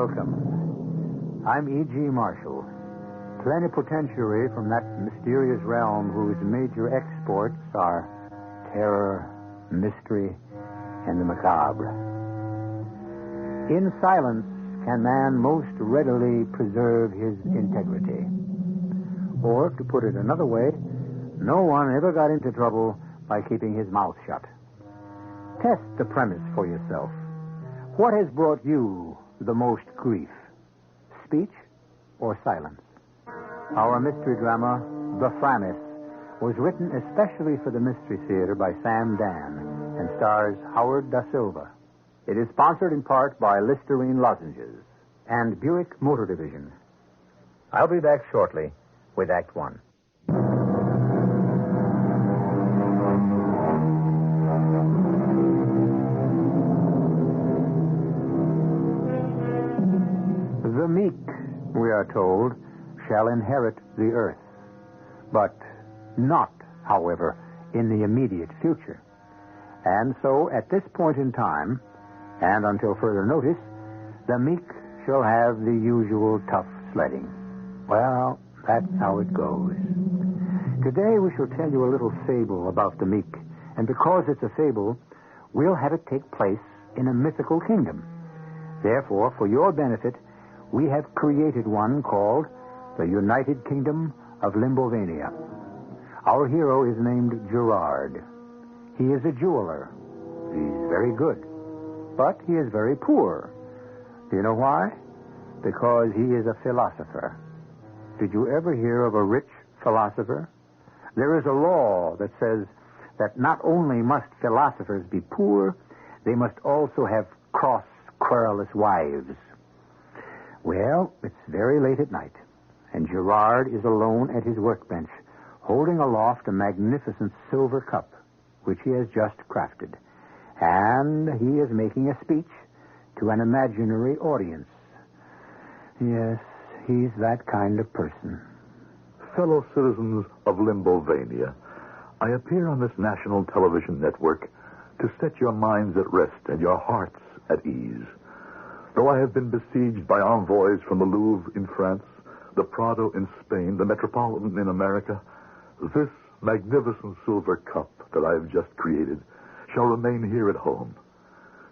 Welcome. I'm E.G. Marshall, plenipotentiary from that mysterious realm whose major exports are terror, mystery, and the macabre. In silence can man most readily preserve his integrity. Or, to put it another way, no one ever got into trouble by keeping his mouth shut. Test the premise for yourself. What has brought you the most grief? Speech or silence? Our mystery drama, The Frammis, was written especially for the Mystery Theater by Sam Dan and stars Howard Da Silva. It is sponsored in part by Listerine Lozenges and Buick Motor Division. I'll be back shortly with Act One. The meek, we are told, shall inherit the earth. But not, however, in the immediate future. And so, at this point in time, and until further notice, the meek shall have the usual tough sledding. Well, that's how it goes. Today we shall tell you a little fable about the meek, and because it's a fable, we'll have it take place in a mythical kingdom. Therefore, for your benefit, we have created one called the United Kingdom of Limbonia. Our hero is named Gerard. He is a jeweler. He's very good. But he is very poor. Do you know why? Because he is a philosopher. Did you ever hear of a rich philosopher? There is a law that says that not only must philosophers be poor, they must also have cross, querulous wives. Well, it's very late at night, and Gerard is alone at his workbench, holding aloft a magnificent silver cup, which he has just crafted. And he is making a speech to an imaginary audience. Yes, he's that kind of person. Fellow citizens of Limbonia, I appear on this national television network to set your minds at rest and your hearts at ease. Though I have been besieged by envoys from the Louvre in France, the Prado in Spain, the Metropolitan in America, this magnificent silver cup that I have just created shall remain here at home.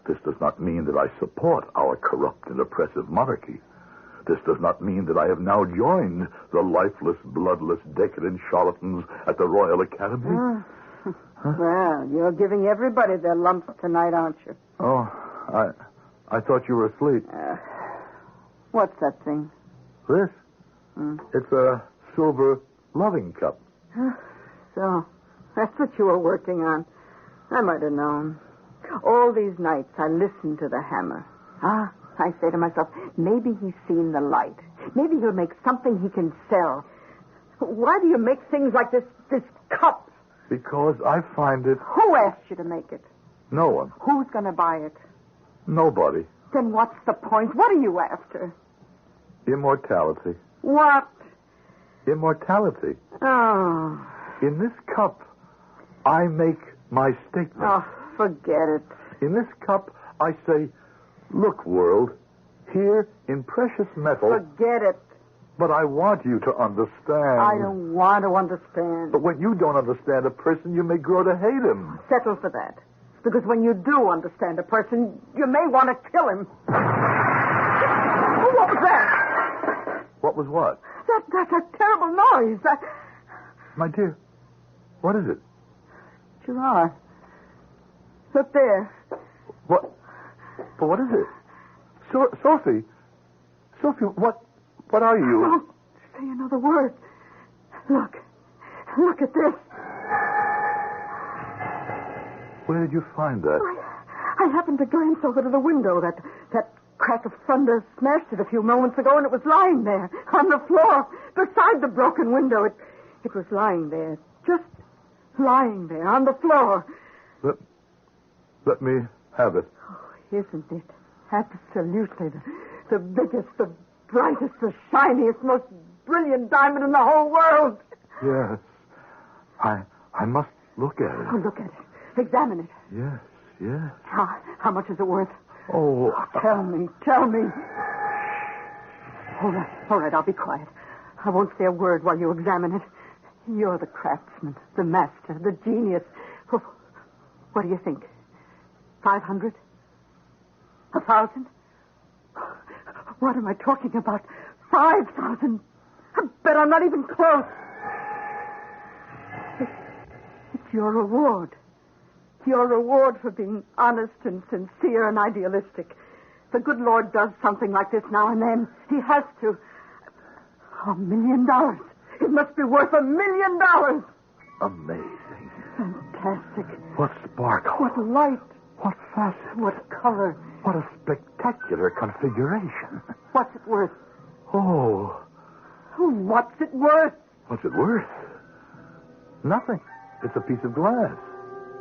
This does not mean that I support our corrupt and oppressive monarchy. This does not mean that I have now joined the lifeless, bloodless, decadent charlatans at the Royal Academy. Well, you're giving everybody their lumps tonight, aren't you? Oh, I thought you were asleep. What's that thing? This? It's a silver loving cup. So, that's what you were working on. I might have known. All these nights I listened to the hammer. I say to myself, maybe he's seen the light. Maybe he'll make something he can sell. Why do you make things like this cup? Because I find it... Who asked you to make it? No one. Who's going to buy it? Nobody. Then what's the point? What are you after? Immortality. What? Immortality. Oh. In this cup, I make my statement. Oh, forget it. In this cup, I say, look, world, here in precious metal... Forget it. But I want you to understand. I don't want to understand. But when you don't understand a person, you may grow to hate him. Settle for that. Because when you do understand a person, you may want to kill him. What was that? What was what? That's a terrible noise. My dear, what is it? Gerard. Look there. What? But what is it? Sophie. Sophie, what are you? Don't say another word. Look at this. Where did you find that? I happened to glance over to the window. That crack of thunder smashed it a few moments ago, and it was lying there on the floor beside the broken window. It was lying there, just lying there on the floor. Let me have it. Oh, isn't it? Absolutely. The biggest, the brightest, the shiniest, most brilliant diamond in the whole world. Yes. I must look at it. Oh, look at it. Examine it. Yes. How much is it worth? Oh. Tell me. All right, I'll be quiet. I won't say a word while you examine it. You're the craftsman, the master, the genius. What do you think? 500? 1,000? What am I talking about? 5,000? I bet I'm not even close. It's your reward. Your reward for being honest and sincere and idealistic. The good Lord does something like this now and then. He has to. $1 million. It must be worth $1 million. Amazing. Fantastic. What sparkle. What light. What facet. What color. What a spectacular configuration. What's it worth? Oh. What's it worth? What's it worth? Nothing. It's a piece of glass.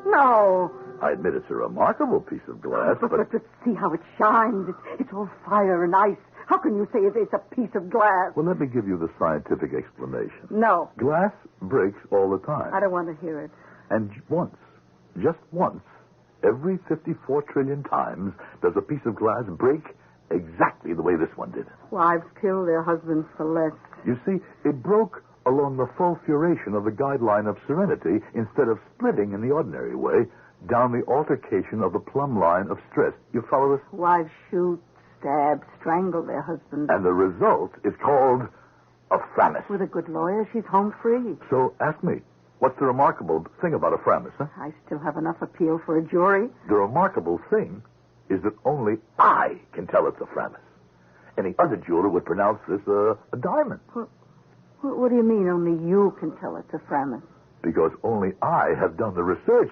No. I admit it's a remarkable piece of glass, but... But see how it shines. It's all fire and ice. How can you say it's a piece of glass? Well, let me give you the scientific explanation. No. Glass breaks all the time. I don't want to hear it. And just once, every 54 trillion times does a piece of glass break exactly the way this one did. Wives kill their husbands for less. You see, it broke along the fulguration of the guideline of serenity instead of splitting in the ordinary way down the altercation of the plumb line of stress. You follow this? Wives shoot, stab, strangle their husbands. And the result is called a Frammis. With a good lawyer, she's home free. So ask me, what's the remarkable thing about a Frammis, huh? I still have enough appeal for a jury. The remarkable thing is that only I can tell it's a Frammis. Any other jeweler would pronounce this a diamond. What do you mean only you can tell it's a Frammis? Because only I have done the research.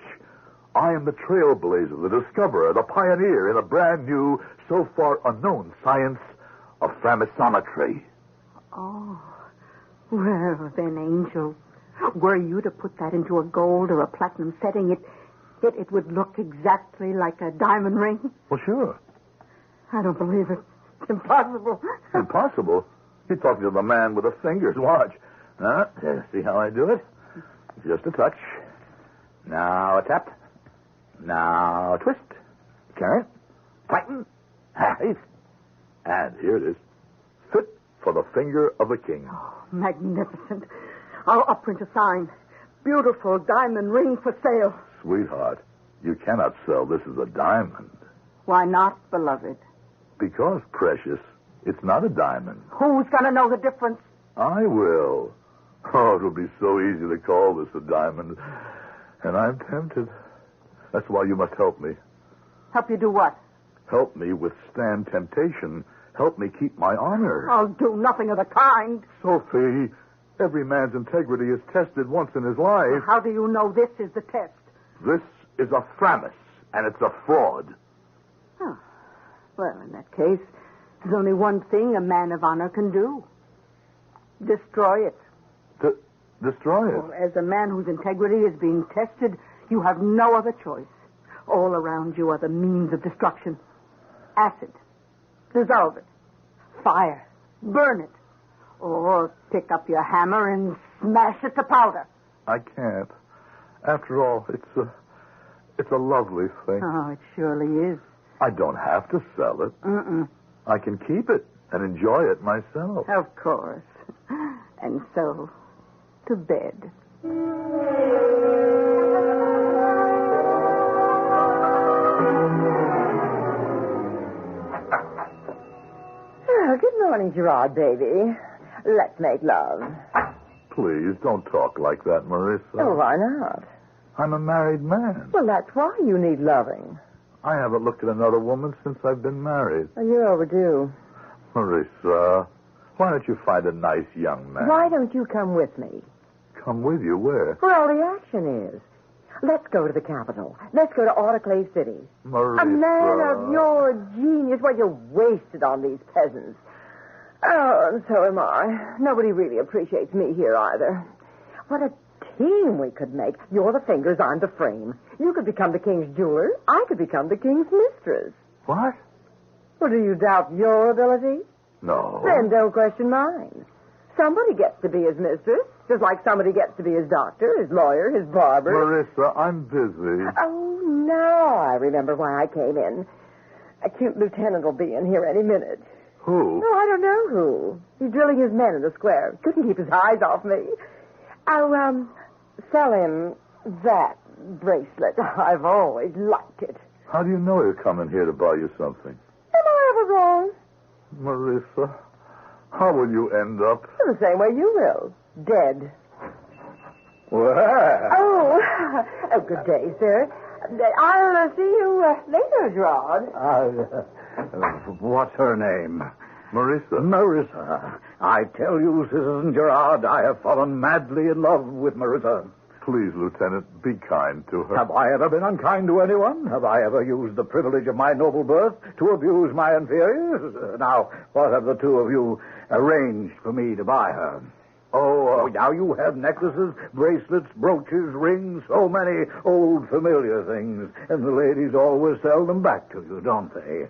I am the trailblazer, the discoverer, the pioneer in a brand new, so far unknown science of Framisometry. Oh. Well, then, Angel, were you to put that into a gold or a platinum setting, it would look exactly like a diamond ring? Well, sure. I don't believe it. It's impossible. Impossible? You're talking to the man with the fingers. Watch. See how I do it? Just a touch. Now a tap. Now a twist. Turn. Tighten. Nice. And here it is. Fit for the finger of the king. Oh, magnificent. I'll print a sign. Beautiful diamond ring for sale. Sweetheart, you cannot sell this as a diamond. Why not, beloved? Because, precious, it's not a diamond. Who's going to know the difference? I will. Oh, it'll be so easy to call this a diamond. And I'm tempted. That's why you must help me. Help you do what? Help me withstand temptation. Help me keep my honor. I'll do nothing of the kind. Sophie, every man's integrity is tested once in his life. How do you know this is the test? This is a Frammis, and it's a fraud. Oh. Well, in that case, there's only one thing a man of honor can do. Destroy it. Destroy it? Well, as a man whose integrity is being tested, you have no other choice. All around you are the means of destruction. Acid. Dissolve it. Fire. Burn it. Or pick up your hammer and smash it to powder. I can't. After all, it's a lovely thing. Oh, it surely is. I don't have to sell it. I can keep it and enjoy it myself. Of course. And so, to bed. Oh, good morning, Gerard, baby. Let's make love. Please, don't talk like that, Marissa. Oh, why not? I'm a married man. Well, that's why you need loving. I haven't looked at another woman since I've been married. Oh, you're overdue. Marissa, why don't you find a nice young man? Why don't you come with me? Come with you? Where? Where all the action is. Let's go to the capital. Let's go to Autoclave City. Marissa. A man of your genius. Well, you're wasted on these peasants. Oh, and so am I. Nobody really appreciates me here either. What a team we could make. You're the fingers, I'm the frame. You could become the king's jeweler. I could become the king's mistress. What? Well, do you doubt your ability? No. Then don't question mine. Somebody gets to be his mistress, just like somebody gets to be his doctor, his lawyer, his barber. Marissa, I'm busy. Oh, now I remember why I came in. A cute lieutenant will be in here any minute. Who? No, I don't know who. He's drilling his men in the square. Couldn't keep his eyes off me. I'll, sell him that bracelet. I've always liked it. How do you know you're coming here to buy you something? Am I ever wrong? Marissa, how will you end up? The same way you will. Dead. Well. Oh, good day, sir. I'll see you later, Gerard. What's her name? Marissa. Marissa. I tell you, Citizen Gerard, I have fallen madly in love with Marissa. Please, Lieutenant, be kind to her. Have I ever been unkind to anyone? Have I ever used the privilege of my noble birth to abuse my inferiors? Now, what have the two of you arranged for me to buy her? Oh, now you have necklaces, bracelets, brooches, rings, so many old familiar things, and the ladies always sell them back to you, don't they?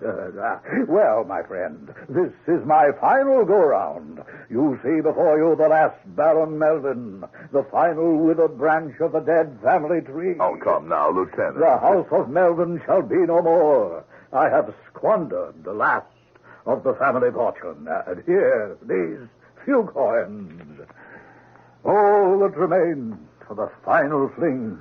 Well, my friend, this is my final go-round. You see before you the last Baron Melvin, the final withered branch of the dead family tree. Oh, come now, Lieutenant. The house of Melvin shall be no more. I have squandered the last of the family fortune. And here, these few coins. All that remains for the final fling.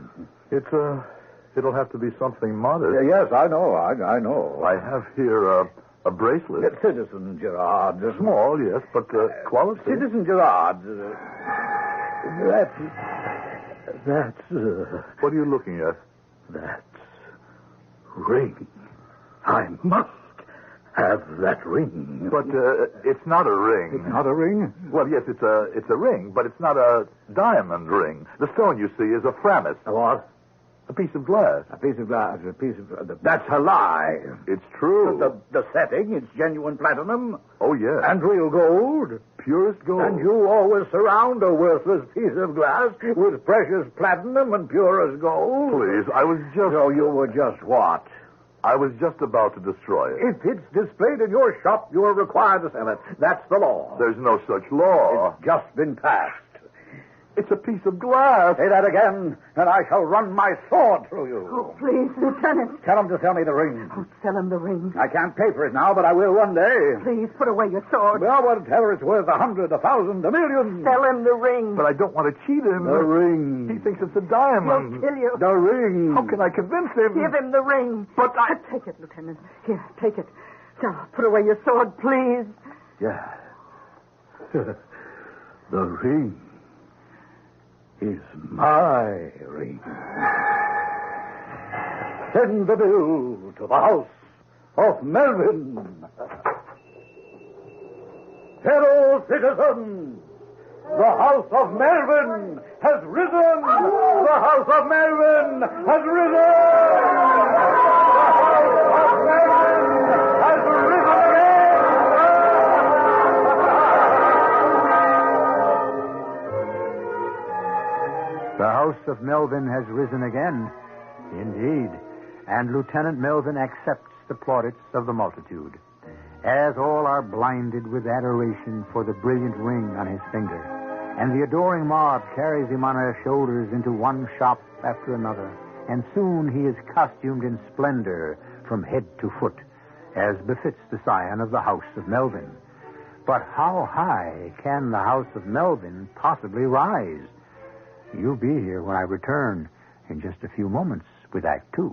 It'll have to be something modest. Yes, I know. I know. I have here a bracelet. Citizen Gerard. Small, yes, but quality. Citizen Gerard. That's... What are you looking at? That's ring. I must have that ring. But it's not a ring. It's not a ring? Well, yes, it's a ring, but it's not a diamond ring. The stone you see is a Frammis. A what? A piece of glass. A piece of glass. A piece of... That's a lie. It's true. The setting, it's genuine platinum. Oh, yes. And real gold. Purest gold. And you always surround a worthless piece of glass with precious platinum and purest gold. Please, I was just... So you were just what? I was just about to destroy it. If it's displayed in your shop, you are required to sell it. That's the law. There's no such law. It's just been passed. It's a piece of glass. Say that again, and I shall run my sword through you. Oh, please, Lieutenant. Tell him to sell me the ring. Oh, sell him the ring. I can't pay for it now, but I will one day. Please, put away your sword. Well, whatever it's worth, 100, 1,000, a million. Sell him the ring. But I don't want to cheat him. The ring. He thinks it's a diamond. He'll kill you. The ring. How can I convince him? Give him the ring. But I... Take it, Lieutenant. Here, take it. Now, put away your sword, please. Yeah. The ring is my ring. Send the bill to the house of Melvin. Fellow citizens, the house of Melvin has risen. The house of Melvin has risen. The house of Melvin has risen again. The house of Melvin has risen again, indeed, and Lieutenant Melvin accepts the plaudits of the multitude, as all are blinded with adoration for the brilliant ring on his finger, and the adoring mob carries him on their shoulders into one shop after another, and soon he is costumed in splendor from head to foot, as befits the scion of the house of Melvin. But how high can the house of Melvin possibly rise? You'll be here when I return in just a few moments with Act Two.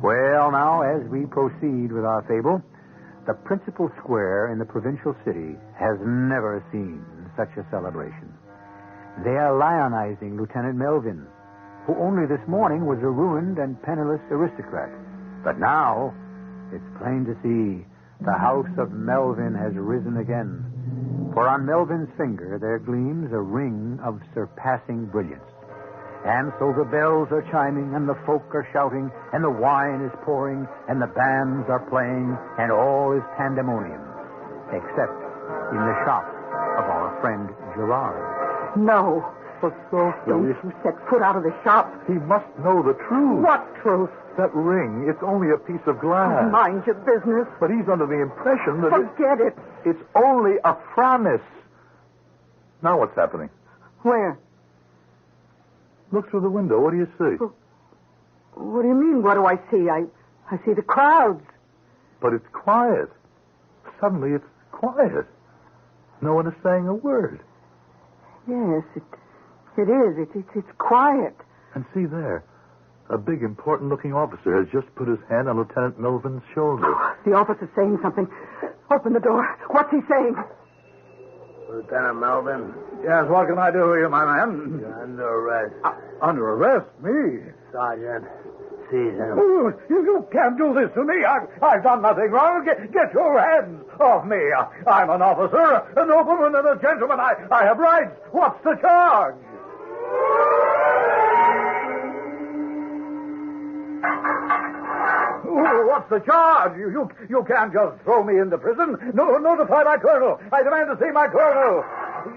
Well, now, as we proceed with our fable, the principal square in the provincial city has never seen such a celebration. They are lionizing Lieutenant Melvin, who only this morning was a ruined and penniless aristocrat. But now, it's plain to see the house of Melvin has risen again. For on Melvin's finger there gleams a ring of surpassing brilliance. And so the bells are chiming, and the folk are shouting, and the wine is pouring, and the bands are playing, and all is pandemonium, except in the shop of our friend Gerard. No. But so, Don't you set foot out of the shop. he must know the truth. What truth? That ring, it's only a piece of glass. Mind your business. But he's under the impression that Forget it. it's only a Frammis. Now what's happening? Where? Look through the window. What do you see? What do you mean, what do I see? I see the crowds. But it's quiet. Suddenly it's quiet. No one is saying a word. Yes, it is. It's quiet. And see there. A big, important-looking officer has just put his hand on Lieutenant Melvin's shoulder. Oh, the officer's saying something. Open the door. What's he saying? Lieutenant Melvin. Yes, what can I do for you, my man? You're under arrest. Under arrest? Me? Sergeant, seize him. Oh, you can't do this to me. I've done nothing wrong. Get your hands off me. I'm an officer, a nobleman, and a gentleman. I have rights. What's the charge? What's the charge? You can't just throw me into prison. No, notify my colonel. I demand to see my colonel.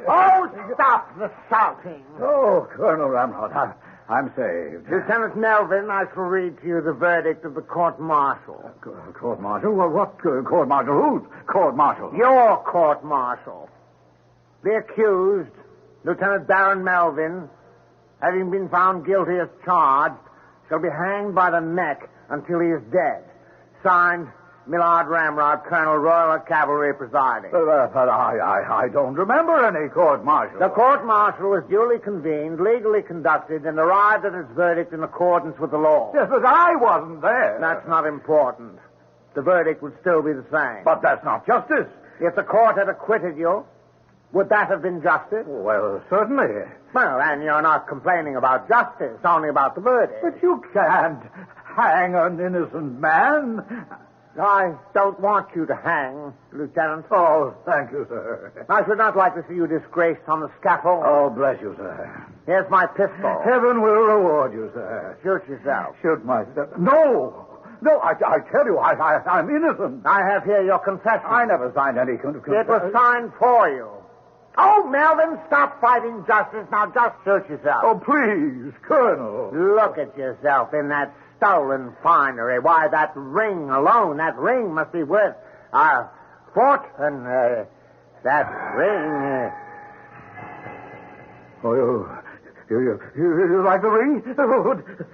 Oh, stop the shouting. Oh, Colonel Ramrod, I'm saved. Lieutenant Melvin, I shall read to you the verdict of the court-martial. Court-martial? Well, what court-martial? Whose court-martial? Your court-martial. The accused, Lieutenant Baron Melvin, having been found guilty as charged, shall be hanged by the neck until he is dead. Signed, Millard Ramrod, Colonel Royal Cavalry presiding. But I don't remember any court-martial. The court-martial was duly convened, legally conducted, and arrived at its verdict in accordance with the law. Yes, but I wasn't there. That's not important. The verdict would still be the same. But that's not justice. If the court had acquitted you, would that have been justice? Well, certainly. Well, then you're not complaining about justice, only about the verdict. But you can't hang an innocent man. I don't want you to hang, Lieutenant. Oh, thank you, sir. I should not like to see you disgraced on the scaffold. Oh, bless you, sir. Here's my pistol. Heaven will reward you, sir. Shoot yourself. Shoot myself. No, I tell you, I'm innocent. I have here your confession. I never signed any confession. It was signed for you. Oh, Melvin, stop fighting justice. Now just shoot yourself. Oh, please, Colonel. Look at yourself in that stolen finery. Why, that ring alone, that ring must be worth our fortune. That ring. Oh, you like the ring?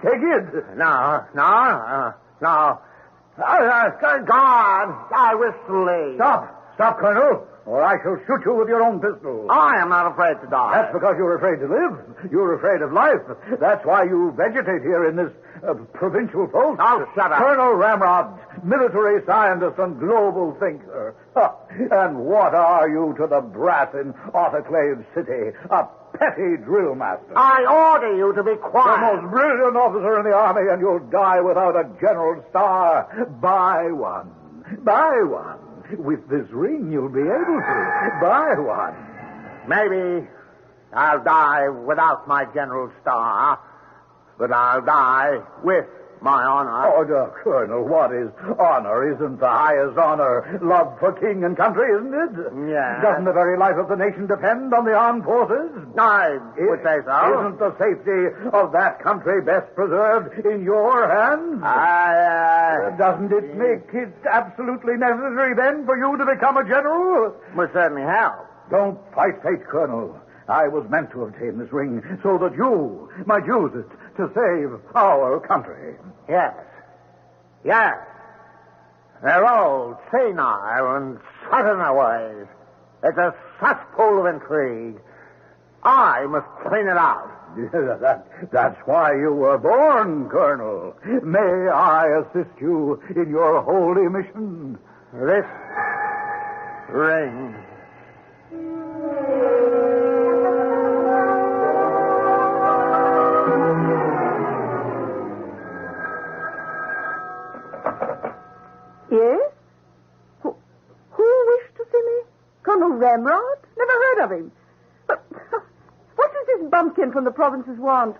Take it. No. God, I wish to leave. Stop, Colonel, or I shall shoot you with your own pistol. I am not afraid to die. That's because you're afraid to live. You're afraid of life. That's why you vegetate here in this provincial post. Oh, shut up. Colonel Ramrod, military scientist and global thinker. And what are you to the brat in Autoclave City? A petty drill master. I order you to be quiet. The most brilliant officer in the army, and you'll die without a general star. Buy one. With this ring, you'll be able to. Buy one. Maybe I'll die without my general star, but I'll die with my honor. Oh, no, Colonel, what is honor? Isn't the highest honor love for king and country, isn't it? Yeah. Doesn't the very life of the nation depend on the armed forces? I would say so. Isn't the safety of that country best preserved in your hands? Doesn't it make it absolutely necessary, then, for you to become a general? Would certainly help. Don't fight fate, Colonel. I was meant to obtain this ring so that you might use it to save our country. Yes. They're old, senile, and set in their ways. It's a cesspool of intrigue. I must clean it out. That's why you were born, Colonel. May I assist you in your holy mission? This ring. Yes? Who wished to see me? Colonel Ramrod? Never heard of him. But what does this bumpkin from the provinces want?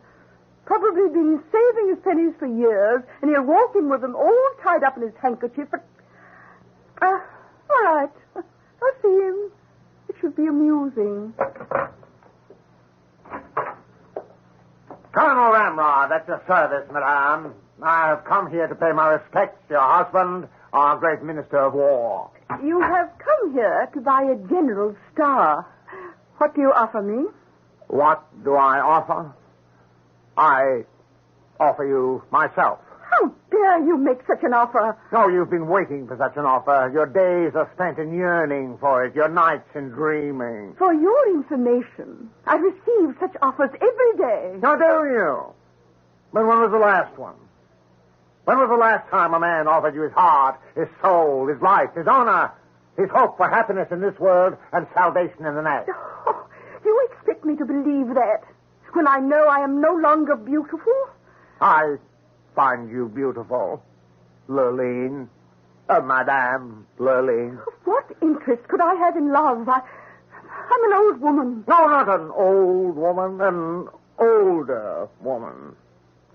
Probably been saving his pennies for years, and he'll walk in with them all tied up in his handkerchief. But, all right. I'll see him. It should be amusing. Colonel Ramrod, at your service, madame. I have come here to pay my respects to your husband, our great minister of war. You have come here to buy a general star. What do you offer me? What do I offer? I offer you myself. How dare you make such an offer? No, you've been waiting for such an offer. Your days are spent in yearning for it, your nights in dreaming. For your information, I receive such offers every day. Now, do you? But when was the last one? When was the last time a man offered you his heart, his soul, his life, his honor, his hope for happiness in this world and salvation in the next? Oh, you expect me to believe that when I know I am no longer beautiful? I find you beautiful, Lurline. Madame Lurline. What interest could I have in love? I'm an old woman. No, not an old woman, an older woman.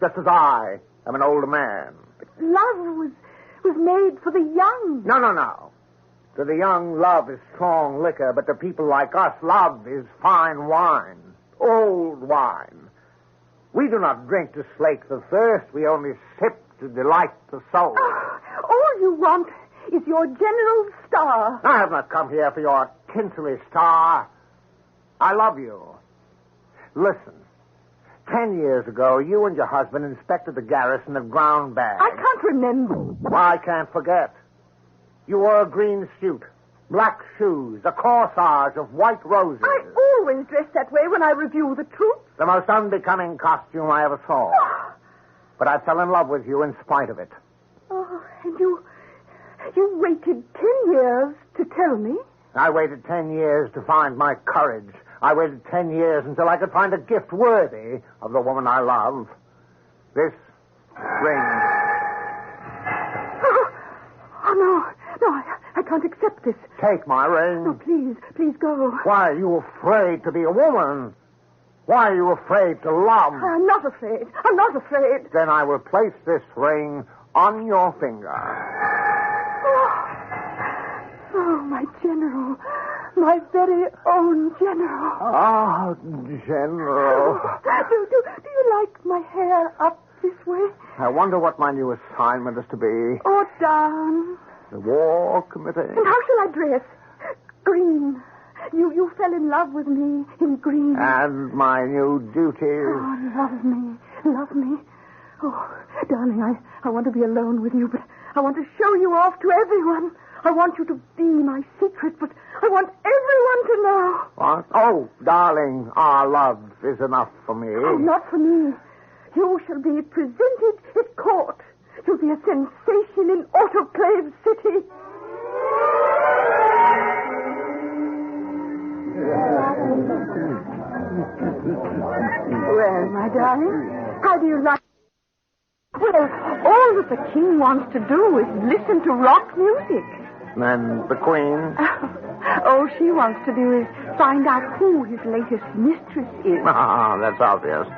Just as I am an older man. But love was made for the young. No. To the young, love is strong liquor, but to people like us, love is fine wine, old wine. We do not drink to slake the thirst. We only sip to delight the soul. All you want is your general star. I have not come here for your tinselly star. I love you. Listen. 10 years ago, you and your husband inspected the garrison of ground bags. I can't remember. Well, I can't forget. You wore a green suit, black shoes, a corsage of white roses. I always dress that way when I review the truth. The most unbecoming costume I ever saw. But I fell in love with you in spite of it. Oh, and you waited 10 years to tell me? I waited 10 years to find my courage. I waited 10 years until I could find a gift worthy of the woman I love. This ring. Oh, no, I can't accept this. Take my ring. No, please go. Why are you afraid to be a woman? Why are you afraid to love? I'm not afraid. Then I will place this ring on your finger. Oh, my general. My very own general. Ah, General. Do you like my hair up this way? I wonder what my new assignment is to be. Or down? The War Committee. And how shall I dress? Green. You fell in love with me in green. And my new duties. Oh, love me. Oh, darling, I want to be alone with you, but I want to show you off to everyone. I want you to be my secret, but I want everyone to know. What? Oh, darling, our love is enough for me. Oh, not for me. You shall be presented at court. You'll be a sensation in Autoclave City. Well, my darling, how do you like? Well, all that the king wants to do is listen to rock music. And the Queen? All she wants to do is find out who his latest mistress is. Ah, that's obvious.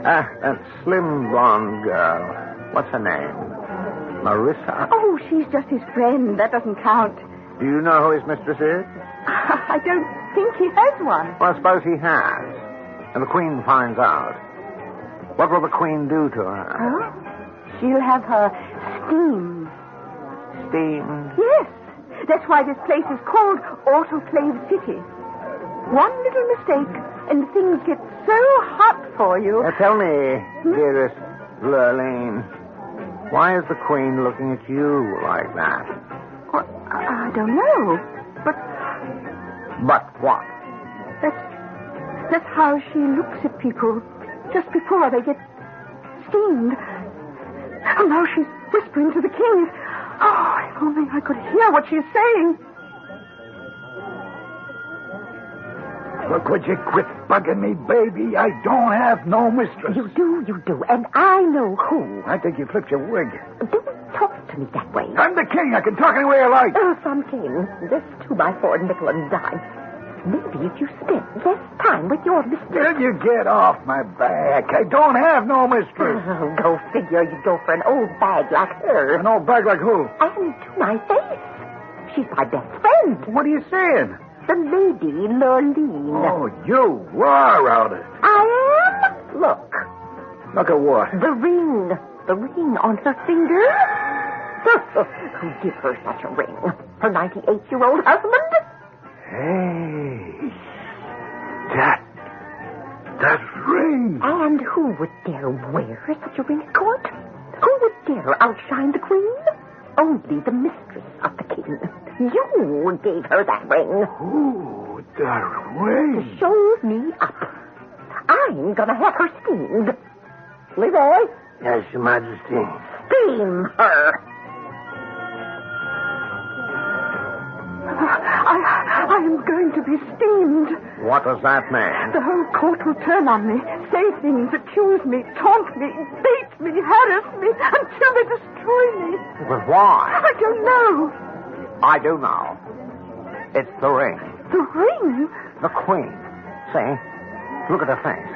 That slim blonde girl. What's her name? Marissa? Oh, she's just his friend. That doesn't count. Do you know who his mistress is? I don't think he has one. Well, I suppose he has. And the Queen finds out. What will the Queen do to her? Huh? She'll have her steamed. Steamed? Yes. That's why this place is called Autoclave City. One little mistake, and things get so hot for you. Tell me, dearest Lurline, why is the Queen looking at you like that? Well, I don't know. But what? That's how she looks at people just before they get steamed. And now she's whispering to the king. Oh, if only I could hear what she's saying. Look, would you quit bugging me, baby? I don't have no mistress. You do, and I know who. I think you flipped your wig. Don't talk to me that way. I'm the king. I can talk any way I like. Oh, some king. This 2x4 nickel and dime. Maybe if you spent less time with your mistress. Will you get off my back? I don't have no mistress. Oh, go figure you'd go for an old bag like her. An old bag like who? And to my face. She's my best friend. What are you saying? The Lady Lurline. Oh, you are out of it. I am? Look. Look at what? The ring. The ring on her finger. Who'd give her such a ring? Her 98-year-old husband? Hey. That ring. And who would dare wear such a ring at court? Who would dare outshine the queen? Only the mistress of the king. You gave her that ring. Ooh, the ring. To show me up. I'm gonna have her steamed. Leroy? Yes, Your Majesty. Steam her. I am going to be steamed. What does that mean? The whole court will turn on me, say things, accuse me, taunt me, bait me, harass me, until they destroy me. But why? I don't know. I do know. It's the ring. The ring? The queen. See? Look at her face.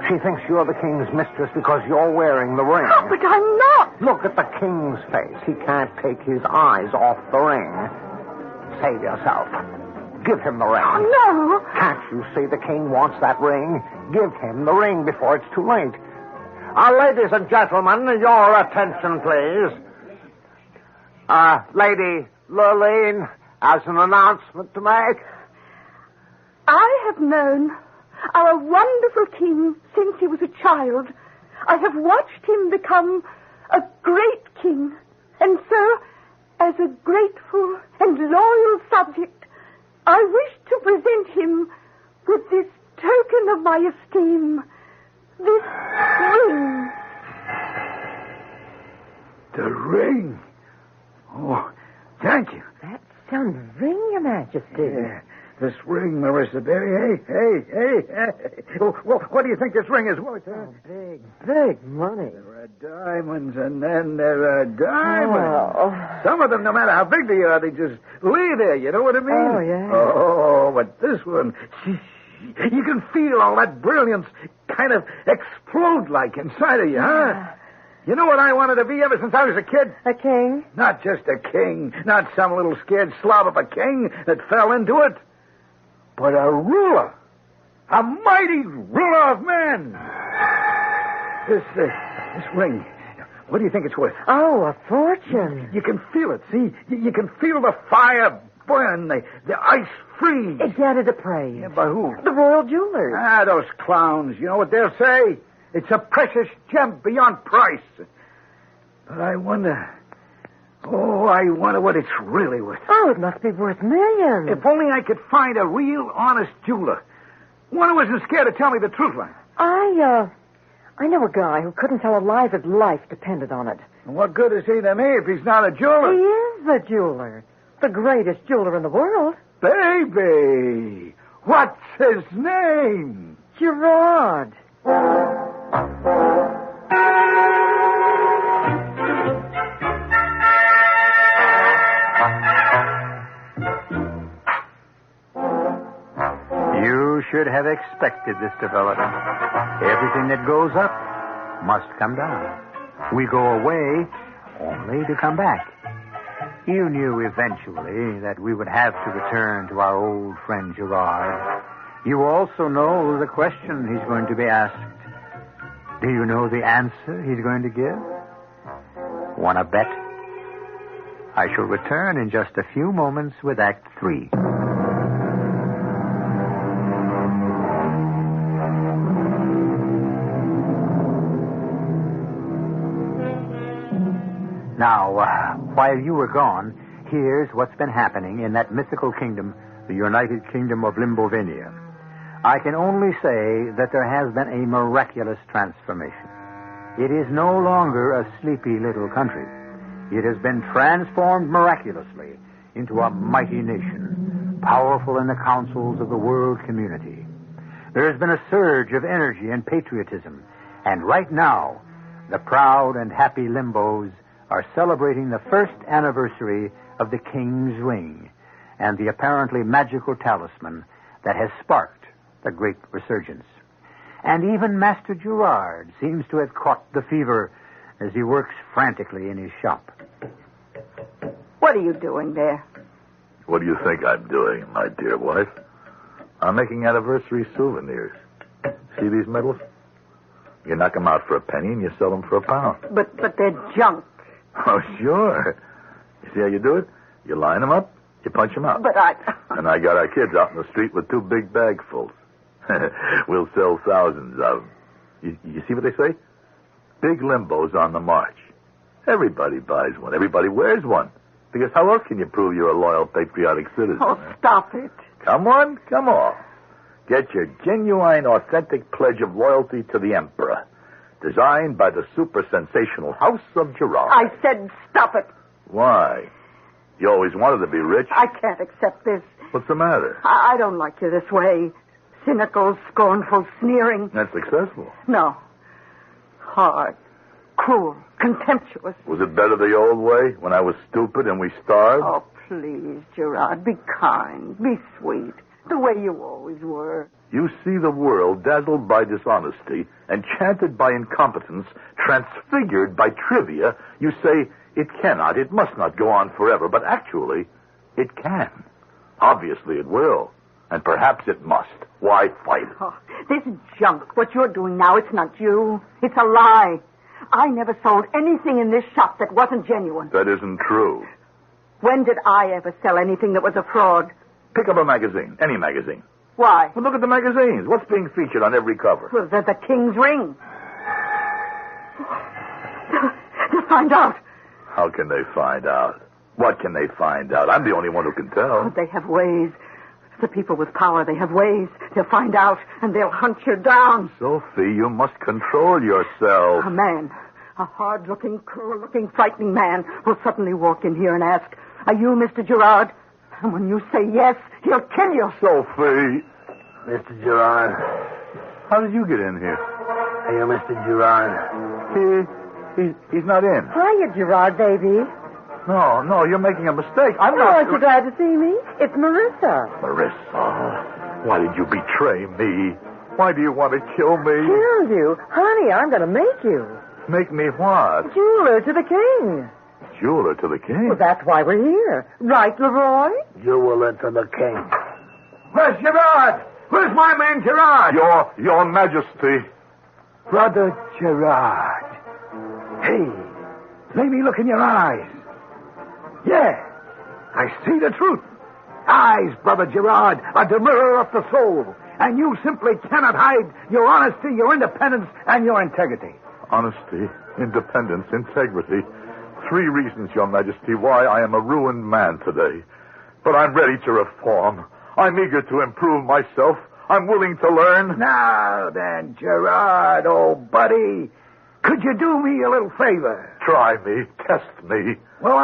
She thinks you're the king's mistress because you're wearing the ring. Oh, but I'm not. Look at the king's face. He can't take his eyes off the ring. Save yourself. Give him the ring. Oh, no. Can't you see the king wants that ring? Give him the ring before it's too late. Ladies and gentlemen, your attention, please. Lady Lurleen has an announcement to make. I have known our wonderful king since he was a child. I have watched him become a great king. And so, as a grateful and loyal subject, I wish to present him with this token of my esteem, this ring. The ring. Oh, thank you. That's some ring, Your Majesty. Yeah, this ring, Marissa Berry. Hey. Well, what do you think this ring is worth, huh? Big money. There are diamonds, and then there are diamonds. Oh. Some of them, no matter how big they are, they just lay there. You know what I mean? Oh, yeah. Oh, but this one, you can feel all that brilliance kind of explode like inside of you, huh? Yeah. You know what I wanted to be ever since I was a kid? A king? Not just a king, not some little scared slob of a king that fell into it, but a ruler, a mighty ruler of men. This ring, what do you think it's worth? Oh, a fortune. You can feel it, see? You can feel the fire burn, the ice freeze. Get it appraised. Yeah, by who? The royal jewelers. Ah, those clowns. You know what they'll say? It's a precious gem beyond price. But I wonder what it's really worth. Oh, it must be worth millions. If only I could find a real, honest jeweler. One who isn't scared to tell me the truth, like. I know a guy who couldn't tell a lie if his life depended on it. What good is he to me if he's not a jeweler? He is the jeweler. The greatest jeweler in the world. Baby! What's his name? Gerard. You should have expected this development. Everything that goes up must come down. We go away only to come back. You knew eventually that we would have to return to our old friend Gerard. You also know the question he's going to be asked. Do you know the answer he's going to give? Want to bet? I shall return in just a few moments with Act 3. Now, while you were gone, here's what's been happening in that mythical kingdom, the United Kingdom of Limbonia. I can only say that there has been a miraculous transformation. It is no longer a sleepy little country. It has been transformed miraculously into a mighty nation, powerful in the councils of the world community. There has been a surge of energy and patriotism, and right now, the proud and happy Limbos are celebrating the first anniversary of the King's Ring and the apparently magical talisman that has sparked the great resurgence. And even Master Gerard seems to have caught the fever as he works frantically in his shop. What are you doing there? What do you think I'm doing, my dear wife? I'm making anniversary souvenirs. See these medals? You knock them out for a penny and you sell them for £1. But they're junk. Oh, sure. You see how you do it? You line them up, you punch them out. But And I got our kids out in the street with 2 big bagfuls. We'll sell thousands of them. You see what they say? Big Limbo's on the march. Everybody buys one. Everybody wears one. Because how else can you prove you're a loyal, patriotic citizen? Oh, stop it. Come on. Get your genuine, authentic pledge of loyalty to the Emperor. Designed by the super-sensational House of Gerard. I said stop it. Why? You always wanted to be rich. I can't accept this. What's the matter? I don't like you this way. Cynical, scornful, sneering. That's successful. No. Hard, cruel, contemptuous. Was it better the old way, when I was stupid and we starved? Oh, please, Gerard, be kind, be sweet, the way you always were. You see the world dazzled by dishonesty, enchanted by incompetence, transfigured by trivia. You say, it cannot, it must not go on forever, but actually, it can. Obviously it will. And perhaps it must. Why fight? Oh, this junk, what you're doing now, it's not you. It's a lie. I never sold anything in this shop that wasn't genuine. That isn't true. When did I ever sell anything that was a fraud? Pick up a magazine, any magazine. Why? Well, look at the magazines. What's being featured on every cover? Well, the King's ring. They'll find out. How can they find out? What can they find out? I'm the only one who can tell. Oh, they have ways. The people with power, they have ways. They'll find out, and they'll hunt you down. Sophie, you must control yourself. A man, a hard-looking, cruel-looking, frightening man will suddenly walk in here and ask, "Are you Mr. Gerard?" And when you say yes, he'll kill you. Sophie. Mr. Gerard. How did you get in here? Are you Mr. Gerard? He's not in. Hiya, Gerard, baby. No, you're making a mistake. I'm Oh, not... aren't you glad to see me? It's Marissa. Marissa, why did you betray me? Why do you want to kill me? Kill you? Honey, I'm going to make you. Make me what? Jeweler to the king. Jeweler to the king? Well, that's why we're here. Right, Leroy? Jeweler to the king. Where's Gerard? Where's my man Gerard? Your Majesty. Brother Gerard. Hey, let me look in your eyes. Yeah, I see the truth. Eyes, Brother Gerard, are the mirror of the soul. And you simply cannot hide your honesty, your independence, and your integrity. Honesty, independence, integrity. 3 reasons, Your Majesty, why I am a ruined man today. But I'm ready to reform. I'm eager to improve myself. I'm willing to learn. Now then, Gerard, old buddy, could you do me a little favor? Try me. Test me. Well,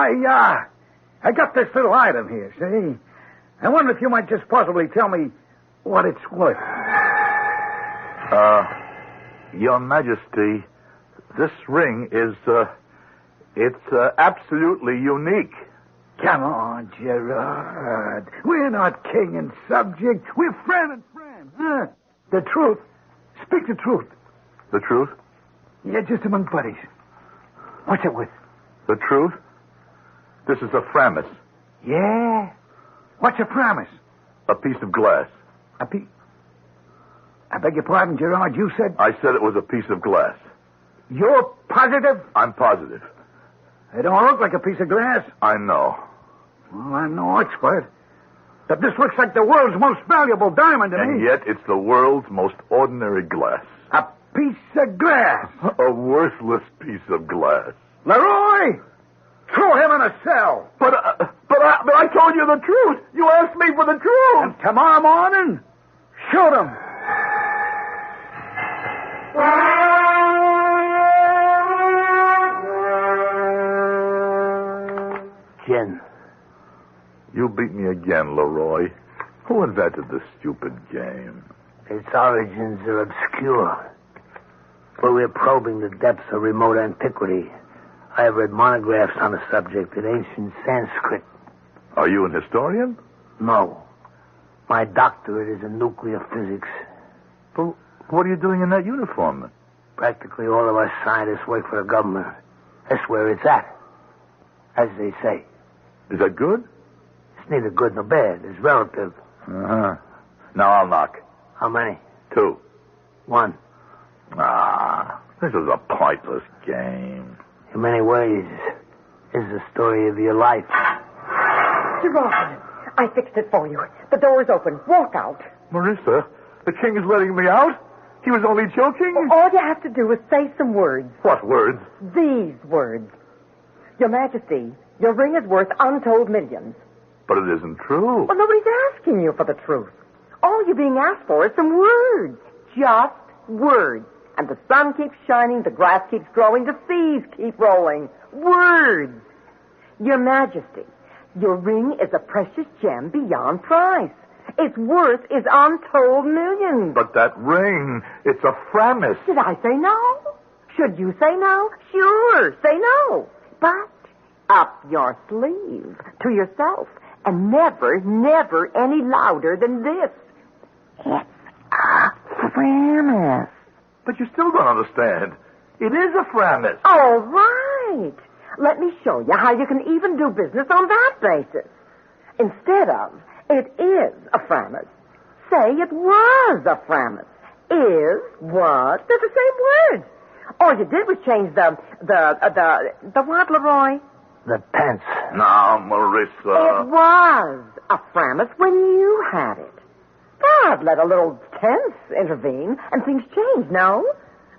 I got this little item here, see? I wonder if you might just possibly tell me what it's worth. Your Majesty, this ring is, it's absolutely unique. Come on, Gerard. We're not king and subject. We're friend and friend. Huh? The truth. Speak the truth. The truth? Yeah, just among buddies. What's it with? The truth? This is a Frammis. Yeah? What's a promise? A piece of glass. I beg your pardon, Gerard, you said... I said it was a piece of glass. You're positive? I'm positive. It don't look like a piece of glass. I know. Well, I'm no expert. But this looks like the world's most valuable diamond to me. And yet it's the world's most ordinary glass. A piece of glass. A worthless piece of glass. Leroy! Throw him in a cell. But I told you the truth. You asked me for the truth. And tomorrow morning, shoot him. Gin. You beat me again, Leroy. Who invented this stupid game? Its origins are obscure. But we're probing the depths of remote antiquity. I have read monographs on the subject in ancient Sanskrit. Are you an historian? No. My doctorate is in nuclear physics. Well, what are you doing in that uniform, then? Practically all of our scientists work for the government. That's where it's at, as they say. Is that good? It's neither good nor bad. It's relative. Uh-huh. Now I'll knock. How many? 2. 1. This is a pointless game. In many ways, it's the story of your life. Gerard, I fixed it for you. The door's open. Walk out. Marissa, the king is letting me out? He was only joking. All you have to do is say some words. What words? These words. Your Majesty, your ring is worth untold millions. But it isn't true. Well, nobody's asking you for the truth. All you're being asked for is some words. Just words. And the sun keeps shining, the grass keeps growing, the seas keep rolling. Words. Your Majesty, your ring is a precious gem beyond price. Its worth is untold millions. But that ring, it's a Frammis. Did I say no? Should you say no? Sure, say no. But up your sleeve to yourself. And never, never any louder than this. It's a Frammis. But you still don't understand. It is a Frammis. All right. Let me show you how you can even do business on that basis. Instead of, it is a Frammis, say it was a Frammis. Is, was, they're the same words. All you did was change the what, Leroy? The pence. Now, Marissa. It was a Frammis when you had it. God, let a little tense intervene and things change, no?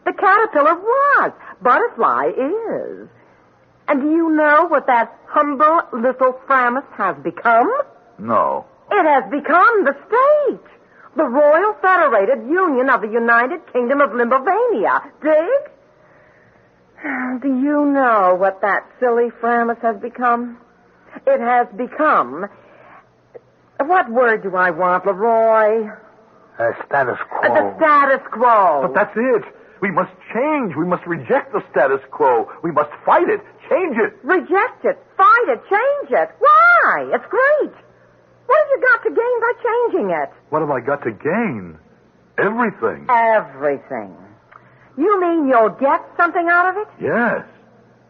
The caterpillar was. Butterfly is. And do you know what that humble little Frammis has become? No. It has become the state. The Royal Federated Union of the United Kingdom of Limbonia. Dig? Do you know what that silly Frammis has become? It has become... What word do I want, Leroy? Status quo. The status quo. But that's it. We must change. We must reject the status quo. We must fight it. Change it. Reject it. Fight it. Change it. Why? It's great. What have you got to gain by changing it? What have I got to gain? Everything. Everything. You mean you'll get something out of it? Yes.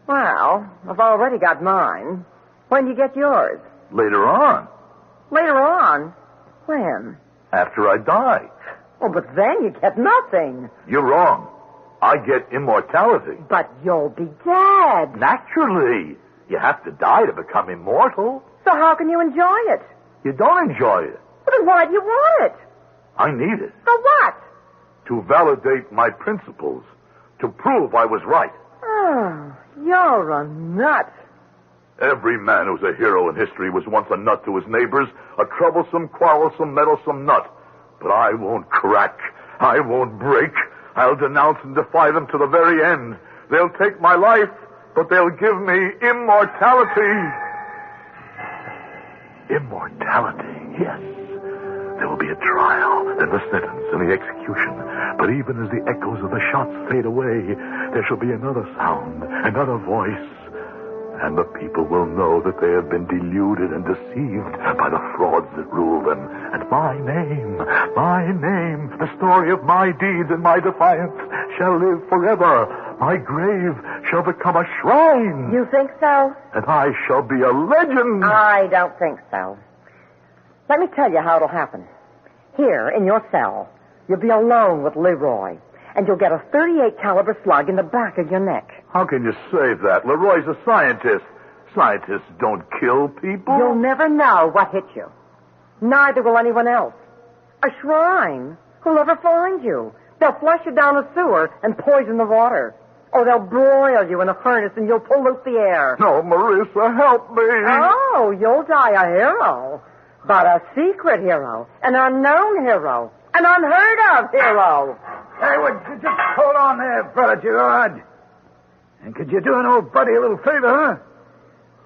Well, I've already got mine. When do you get yours? Later on. Later on? When? After I die. Oh, but then you get nothing. You're wrong. I get immortality. But you'll be dead. Naturally. You have to die to become immortal. So how can you enjoy it? You don't enjoy it. Well, then why do you want it? I need it. For what? To validate my principles. To prove I was right. Oh, you're a nut. Every man who's a hero in history was once a nut to his neighbors, a troublesome, quarrelsome, meddlesome nut. But I won't crack. I won't break. I'll denounce and defy them to the very end. They'll take my life, but they'll give me immortality. Immortality, yes. There will be a trial, then the sentence and the execution. But even as the echoes of the shots fade away, there shall be another sound, another voice. And the people will know that they have been deluded and deceived by the frauds that rule them. And my name, the story of my deeds and my defiance shall live forever. My grave shall become a shrine. You think so? And I shall be a legend. I don't think so. Let me tell you how it'll happen. Here, in your cell, you'll be alone with Leroy, and you'll get a .38 caliber slug in the back of your neck. How can you say that? Leroy's a scientist. Scientists don't kill people. You'll never know what hit you. Neither will anyone else. A shrine. Who'll ever find you? They'll flush you down a sewer and poison the water. Or they'll broil you in a furnace and you'll pollute the air. No, Marissa, help me. Oh, you'll die a hero. But a secret hero. An unknown hero. An unheard of hero. Hey, would you just hold on there, Brother Gerard? And could you do an old buddy a little favor, huh?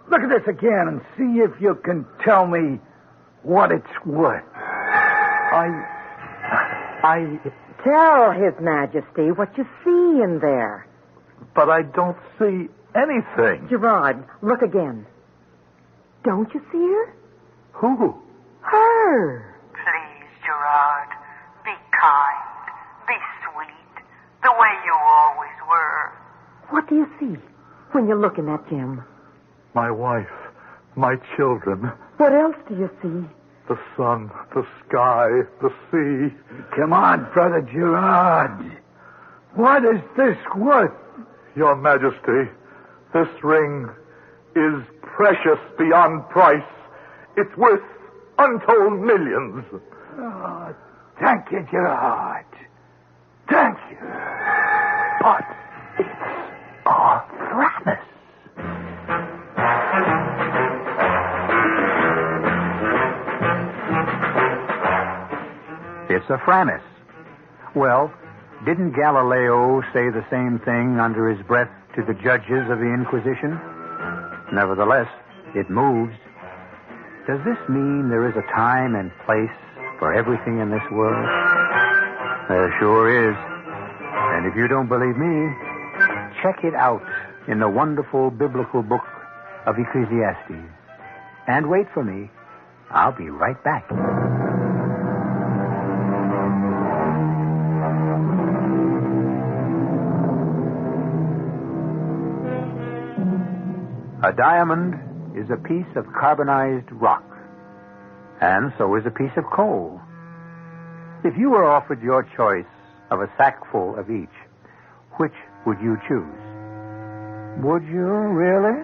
Look at this again and see if you can tell me what it's worth. I... Tell His Majesty what you see in there. But I don't see anything. Gerard, look again. Don't you see her? Who? Her. Please, Gerard, be kind, be sweet, the way you always were. What do you see when you look in that gem? My wife, my children, What else do you see? the sun, the sky, the sea. Come on, Brother Gerard. What is this worth? Your Majesty, this ring is precious beyond price. It's worth untold millions. Oh, thank you, Gerard. Thank you. But it's a Frammis. It's a Frammis. Well, didn't Galileo say the same thing under his breath to the judges of the Inquisition? Nevertheless, it moves. Does this mean there is a time and place for everything in this world? There sure is. And if you don't believe me, check it out in the wonderful biblical book of Ecclesiastes. And wait for me. I'll be right back. A diamond is a piece of carbonized rock, and so is a piece of coal. If you were offered your choice of a sackful of each, which would you choose? Would you really?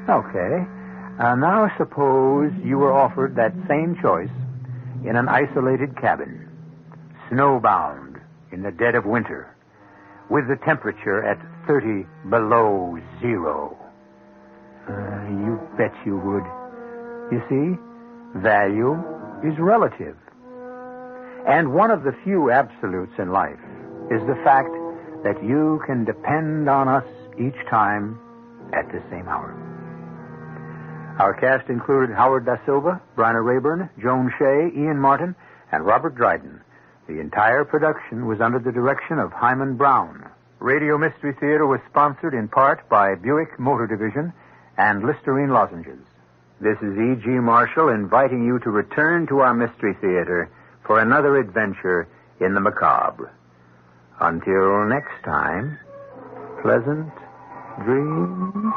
Okay. Now suppose you were offered that same choice in an isolated cabin, snowbound in the dead of winter, with the temperature at 30 below zero. You bet you would. You see, value is relative. And one of the few absolutes in life is the fact that you can depend on us each time at the same hour. Our cast included Howard Da Silva, Bryna Rayburn, Joan Shea, Ian Martin, and Robert Dryden. The entire production was under the direction of Hyman Brown. Radio Mystery Theater was sponsored in part by Buick Motor Division and Listerine Lozenges. This is E.G. Marshall inviting you to return to our Mystery Theater for another adventure in the macabre. Until next time, pleasant dreams.